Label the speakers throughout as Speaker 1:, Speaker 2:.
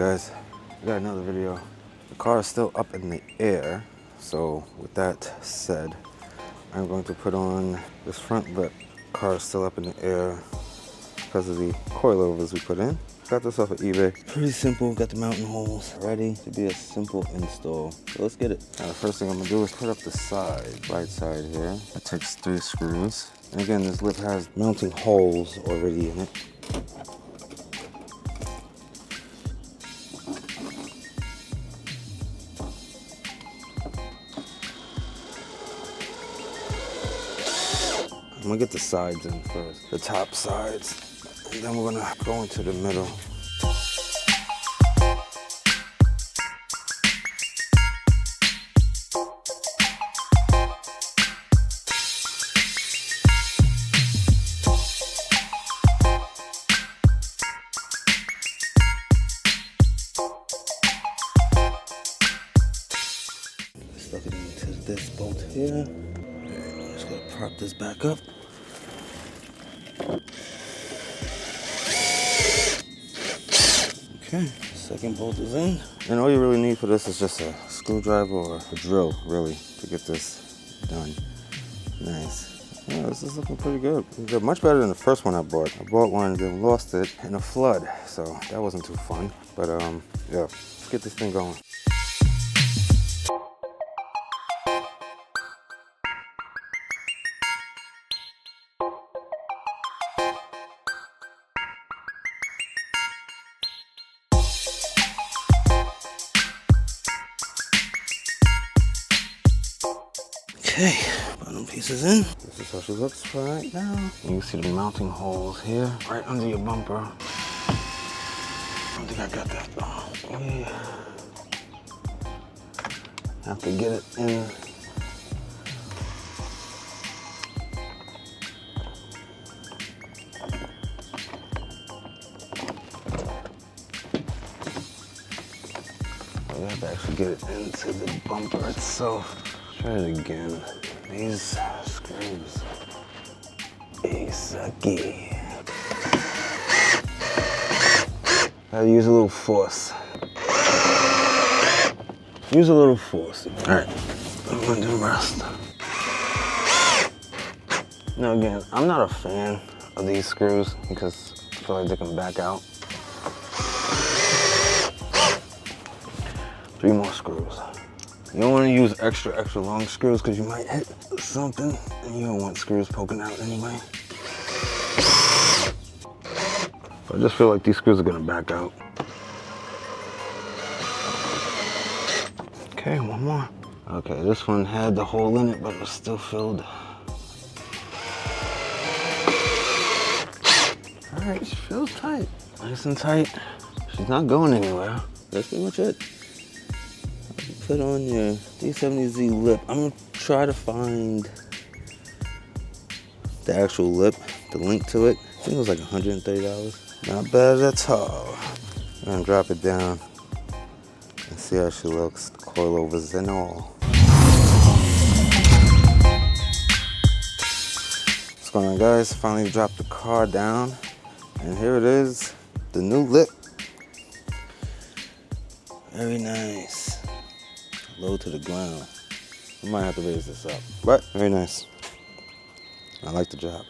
Speaker 1: guys, I got another video. The car is still up in the air, so with that said, I'm going to put on this front lip. Car is still up in the air because of the coilovers we put in. Got this off of eBay. Pretty simple, got the mounting holes ready to be a simple install. So let's get it. Now the first thing I'm gonna do is put up the side, right side here. It takes 3 screws. And again, this lip has mounting holes already in it. I'm gonna get the sides in first, the top sides. And then we're gonna go into the middle. Stuck it into this bolt here. Just gotta prop this back up. Okay, second bolt is in. And all you really need for this is just a screwdriver or a drill, really, to get this done. Nice. Yeah, this is looking pretty good. Much better than the first one I bought. I bought one and then lost it in a flood, so that wasn't too fun. But yeah, let's get this thing going. Okay, bottom pieces in. This is how she looks right now. You can see the mounting holes here, right under your bumper. I don't think I got that. Oh, yeah. Have to get it in. We have to actually get it into the bumper itself. Try it again. These screws, they sucky. Gotta use a little force. Use a little force. All right, I'm gonna do the rest. Now again, I'm not a fan of these screws because I feel like they can back out. 3 more screws. You don't want to use extra long screws because you might hit something and you don't want screws poking out anyway. I just feel like these screws are gonna back out. Okay, one more. Okay, this one had the hole in it, but it was still filled. All right, she feels tight. Nice and tight. She's not going anywhere. That's pretty much it. Put on your D70Z lip. I'm gonna try to find the actual lip, the link to it. I think it was like $130. Not bad at all. I'm gonna drop it down and see how she looks, coilovers and all. What's going on, guys? Finally dropped the car down, and here it is, the new lip. Very nice. Low to the ground. I might have to raise this up, but very nice. I like the job.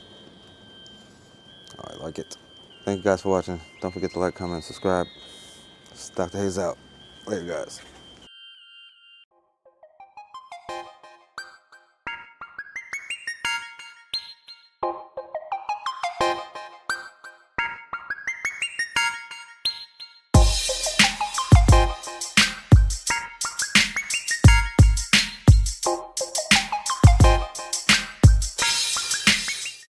Speaker 1: I like it. Thank you guys for watching. Don't forget to like, comment, subscribe. It's Dr. Haze out. Later, guys.